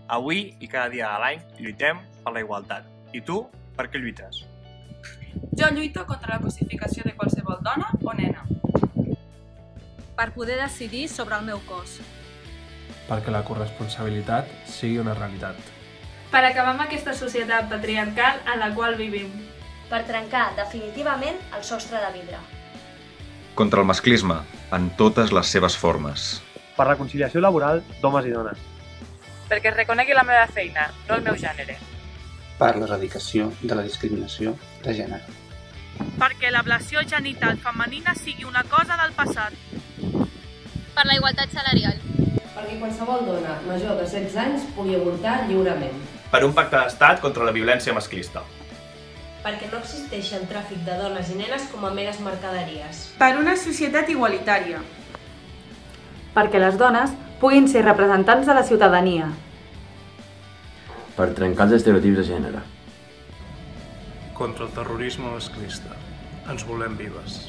Avui i cada dia de l'any lluitem per la igualtat. I tu, per què lluites? Jo lluito contra la cosificació de qualsevol dona o nena. Per poder decidir sobre el meu cos. Perquè la corresponsabilitat sigui una realitat. Per acabar amb aquesta societat patriarcal en la qual vivim. Per trencar definitivament el sostre de vidre. Contra el masclisme, en totes les seves formes. Per la conciliació laboral d'homes i dones. Perquè es reconegui la meva feina, no el meu gènere. Per l'erradicació de la discriminació de gènere. Perquè l'ablació genital femenina sigui una cosa del passat. Per la igualtat salarial. Perquè qualsevol dona major de 16 anys pugui avortar lliurement. Per un pacte d'estat contra la violència masclista. Perquè no existeixi el tràfic de dones i nenes com a meres mercaderies. Per una societat igualitària. Perquè les dones puguin ser representants de la ciutadania. Per trencar els estereotips de gènere. Contra el terrorisme masclista. Ens volem vives.